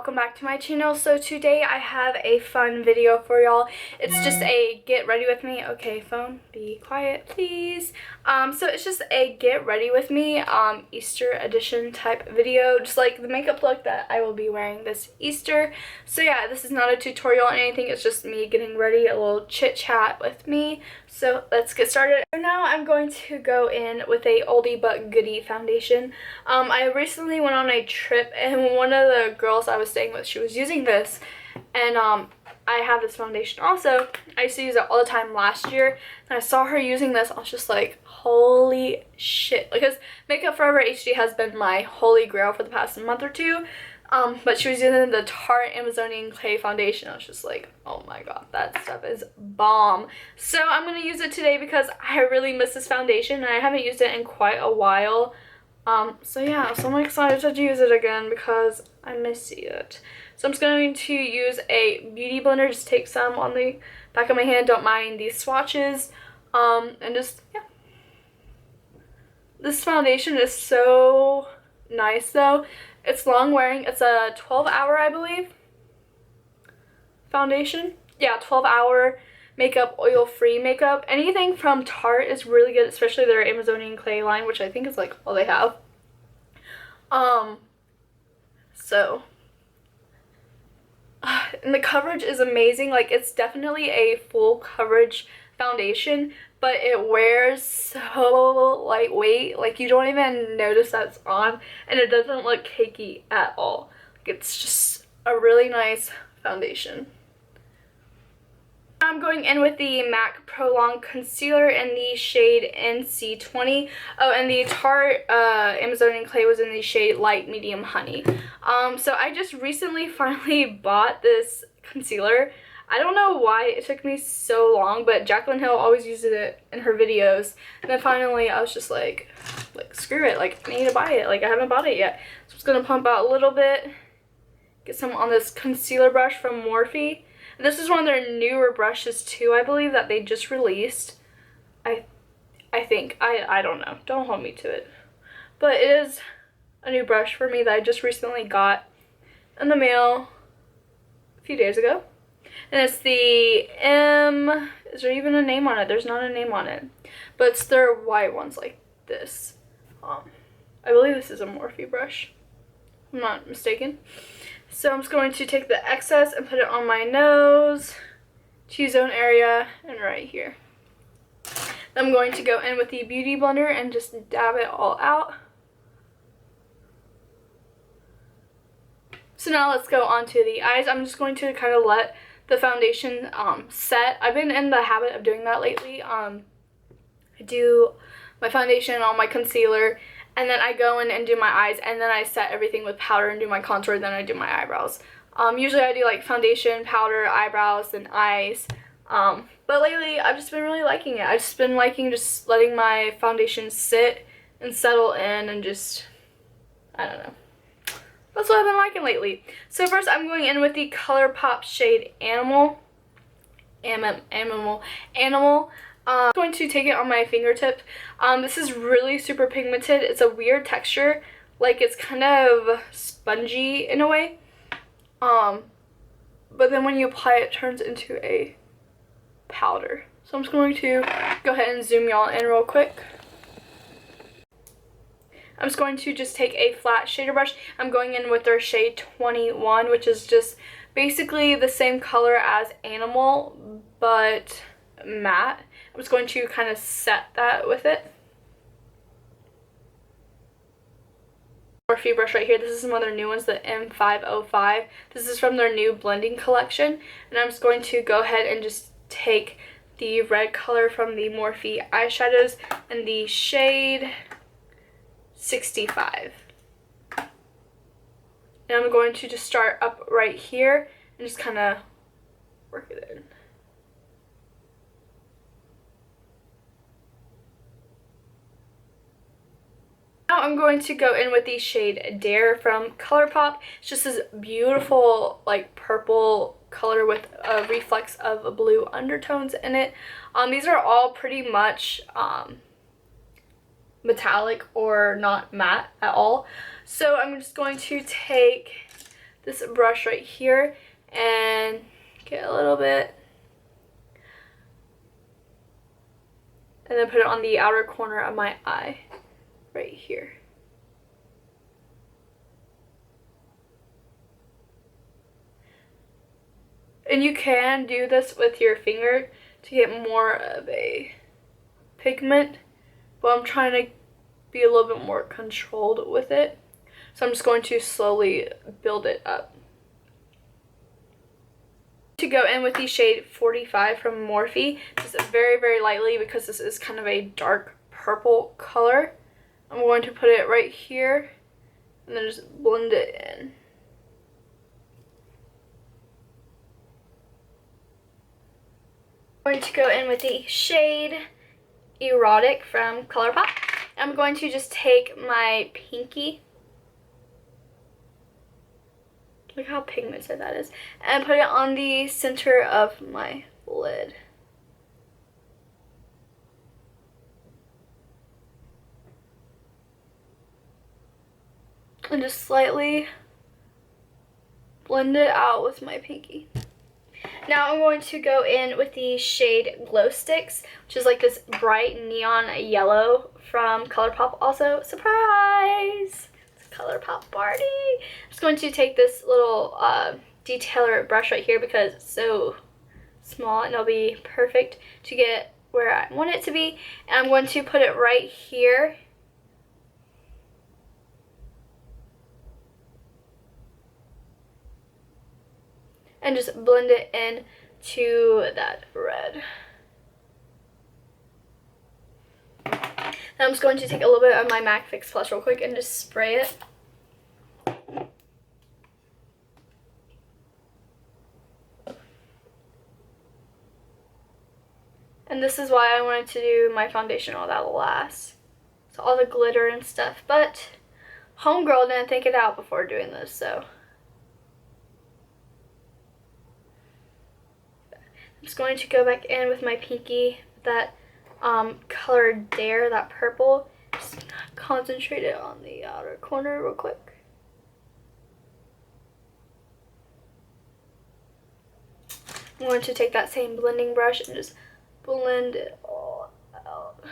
welcome back to my channel. So today I have a fun video for y'all. It's just a get ready with me. Okay, phone, be quiet please. So it's just a get ready with me Easter edition type video, just like the makeup look that I will be wearing this Easter. So yeah, this is not a tutorial or anything, it's just me getting ready, a little chit chat with me. So let's get started. So now I'm going to go in with a oldie but goodie foundation. I recently went on a trip and one of the girls I was staying with, she was using this, and I have this foundation also. I used to use it all the time last year, and I saw her using this. I was just like, holy shit, because Makeup Forever HD has been my holy grail for the past month or two. But she was using the Tarte Amazonian Clay foundation. I was just like, oh my god, that stuff is bomb. So I'm going to use it today because I really miss this foundation and I haven't used it in quite a while. So yeah, so I'm excited to use it again because I miss it. So I'm just going to use a beauty blender, just take some on the back of my hand, don't mind these swatches, and just, yeah. This foundation is so nice though. It's long wearing. It's a 12-hour, I believe, foundation. Yeah, 12-hour makeup, oil-free makeup. Anything from Tarte is really good, especially their Amazonian Clay line, which I think is like all they have. So, and the coverage is amazing. Like, it's definitely a full coverage foundation, but it wears so lightweight, like you don't even notice that it's on, and it doesn't look cakey at all. Like, it's just a really nice foundation. I'm going in with the MAC Pro Long Concealer in the shade NC20. Oh, and the Tarte Amazonian Clay was in the shade Light Medium Honey. So I just recently finally bought this concealer. I don't know why it took me so long, but Jaclyn Hill always uses it in her videos. And then finally I was just like screw it, like I need to buy it. Like, I haven't bought it yet. So I'm just gonna pump out a little bit, get some on this concealer brush from Morphe. This is one of their newer brushes too, I believe, that they just released. I think. I don't know. Don't hold me to it. But it is a new brush for me that I just recently got in the mail a few days ago. And it's the is there even a name on it? There's not a name on it. But it's their white ones like this. I believe this is a Morphe brush, if I'm not mistaken. So I'm just going to take the excess and put it on my nose, T-zone area, and right here. Then I'm going to go in with the Beauty Blender and just dab it all out. So now let's go on to the eyes. I'm just going to kind of let the foundation set. I've been in the habit of doing that lately. I do my foundation and all my concealer, and then I go in and do my eyes, and then I set everything with powder and do my contour, then I do my eyebrows. Usually I do like foundation, powder, eyebrows, and eyes. But lately I've just been really liking it. I've just been liking just letting my foundation sit and settle in and just, I don't know. That's what I've been liking lately. So first I'm going in with the ColourPop shade Animal. I'm going to take it on my fingertip. This is really super pigmented. It's a weird texture, like it's kind of spongy in a way. But then when you apply it, it turns into a powder. So I'm just going to go ahead and zoom y'all in real quick. I'm just going to just take a flat shader brush. I'm going in with their shade 21, which is just basically the same color as Animal, but matte. I'm just going to kind of set that with it. Morphe brush right here. This is one of their new ones, the M505. This is from their new blending collection. And I'm just going to go ahead and just take the red color from the Morphe eyeshadows in the shade 65. And I'm going to just start up right here and just kind of work it in. Now I'm going to go in with the shade Dare from ColourPop. It's just this beautiful like purple color with a reflex of blue undertones in it. These are all pretty much metallic or not matte at all. So I'm just going to take this brush right here and get a little bit, and then put it on the outer corner of my eye right here. And you can do this with your finger to get more of a pigment, but I'm trying to be a little bit more controlled with it. So I'm just going to slowly build it up. To go in with the shade 45 from Morphe, just very, very lightly because this is kind of a dark purple color. I'm going to put it right here and then just blend it in. I'm going to go in with the shade Erotic from ColourPop. I'm going to just take my pinky, look how pigmented that is, and put it on the center of my lid. And just slightly blend it out with my pinky. Now I'm going to go in with the shade Glow Sticks, which is like this bright neon yellow from ColourPop also. Surprise! It's a ColourPop party! I'm just going to take this little detailer brush right here because it's so small and it'll be perfect to get where I want it to be. And I'm going to put it right here. And just blend it in to that red. Now I'm just going to take a little bit of my MAC Fix Plus real quick and just spray it. And this is why I wanted to do my foundation all that last. So all the glitter and stuff. But homegirl didn't think it out before doing this, so. I'm just going to go back in with my pinky, that color Dare, that purple. Just concentrate it on the outer corner real quick. I'm going to take that same blending brush and just blend it all out.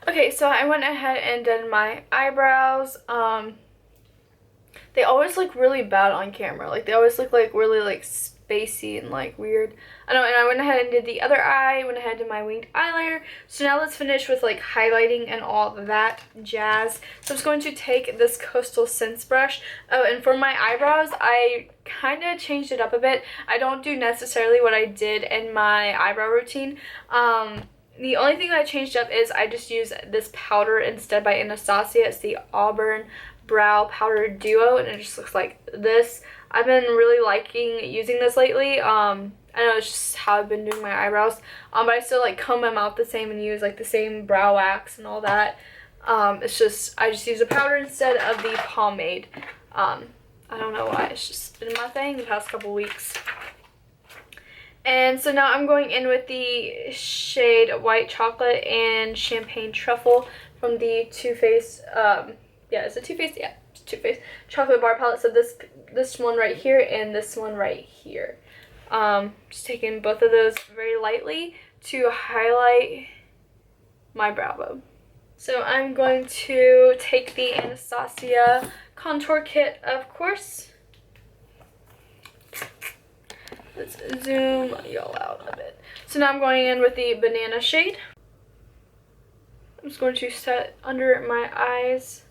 Okay, so I went ahead and did my eyebrows. They always look really bad on camera. Like, they always look like really like spacey and like weird. I know, and I went ahead and did the other eye, went ahead and did my winged eyeliner. So now let's finish with like highlighting and all that jazz. So I'm just going to take this Coastal Scents brush. Oh, and for my eyebrows, I kind of changed it up a bit. I don't do necessarily what I did in my eyebrow routine. The only thing that I changed up is I just use this powder instead by Anastasia. It's the Auburn Brow Powder Duo, and it just looks like this. I've been really liking using this lately. I know it's just how I've been doing my eyebrows, but I still like comb them out the same and use like the same brow wax and all that. It's just, I just use a powder instead of the pomade. I don't know why, it's just been my thing the past couple weeks. And so now I'm going in with the shade White Chocolate and Champagne Truffle from the Too Faced, yeah, is it Too Faced? Yeah, it's Too Faced chocolate bar palette. So this one right here and this one right here. Just taking both of those very lightly to highlight my brow bone. So I'm going to take the Anastasia contour kit, of course. Let's zoom y'all out a bit. So now I'm going in with the banana shade. I'm just going to set under my eyes.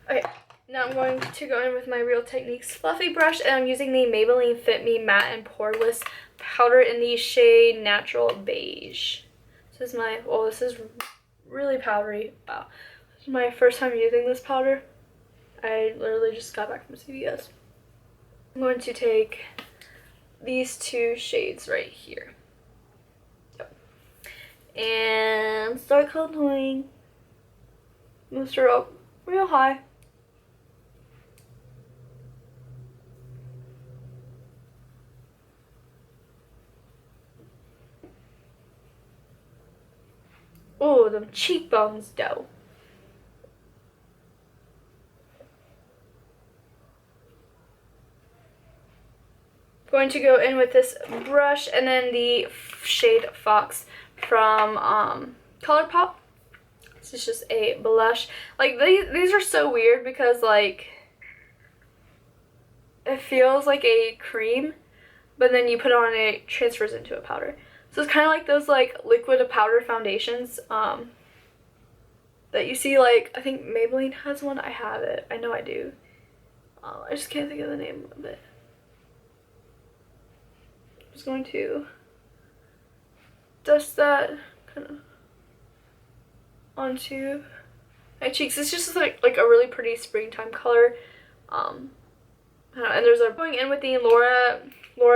Okay, now I'm going to go in with my Real Techniques fluffy brush, and I'm using the Maybelline Fit Me Matte and Poreless powder in the shade Natural Beige. This is my, oh, this is really powdery. Wow. This is my first time using this powder. I literally just got back from CVS. I'm going to take these two shades right here. Yep. And start contouring. Move her up real high. Oh, them cheekbones though. Going to go in with this brush and then the shade Fox from ColourPop. This is just a blush. Like these are so weird because like it feels like a cream, but then you put it on and it transfers into a powder. So it's kind of like those like liquid to powder foundations that you see, like I think Maybelline has one. I have it. I know I do. I just can't think of the name of it. I'm just going to dust that kind of onto my cheeks. It's just like a really pretty springtime color. And there's a going in with the Laura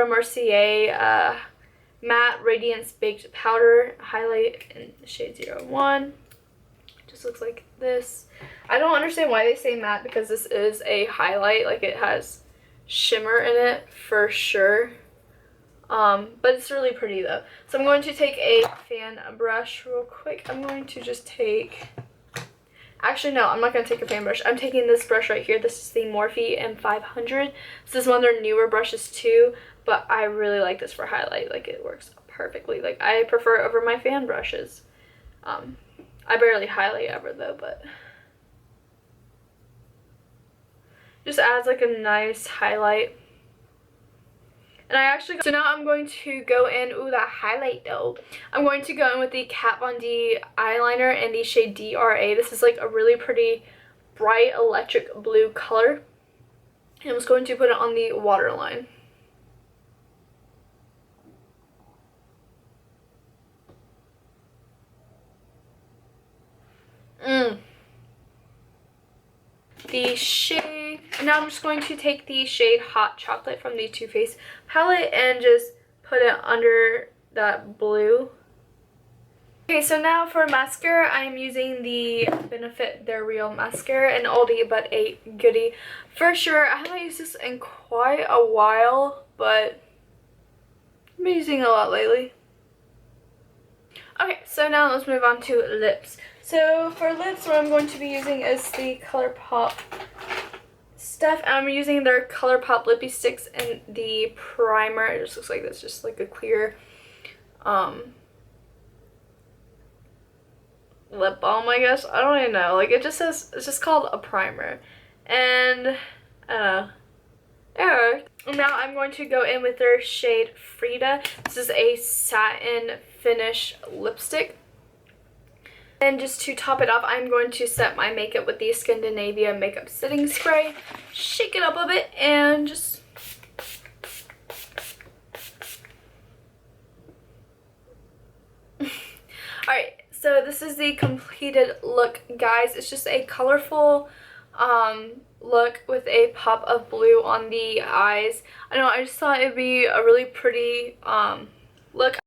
Mercier matte radiance baked powder highlight in the shade 01. Just looks like this. I don't understand why they say matte because this is a highlight. Like it has shimmer in it for sure. But it's really pretty though. So I'm going to take a fan brush real quick. I'm going to just take, actually no, I'm not going to take a fan brush. I'm taking this brush right here. This is the Morphe M500. This is one of their newer brushes too, but I really like this for highlight. Like it works perfectly. Like I prefer it over my fan brushes. I barely highlight ever though, but just adds like a nice highlight. And I actually, so now I'm going to go in, ooh, that highlight though. I'm going to go in with the Kat Von D eyeliner in the shade DRA. This is like a really pretty bright electric blue color. And I was going to put it on the waterline. The shade, now I'm just going to take the shade Hot Chocolate from the Too Faced palette and just put it under that blue. Okay, so now for mascara, I am using the Benefit They're Real mascara, an oldie but a goodie for sure. I haven't used this in quite a while, but I've been using it a lot lately. Okay, so now let's move on to lips. So for lips, what I'm going to be using is the ColourPop stuff. I'm using their ColourPop lippy sticks and the primer. It just looks like this, just like a clear lip balm, I guess. I don't even know. Like it just says, it's just called a primer. And I don't know. There. And now I'm going to go in with their shade Frida. This is a satin finish lipstick. And just to top it off, I'm going to set my makeup with the Scandinavia makeup setting spray. Shake it up a bit and just... Alright, so this is the completed look, guys. It's just a colorful look with a pop of blue on the eyes. I know, I just thought it would be a really pretty look.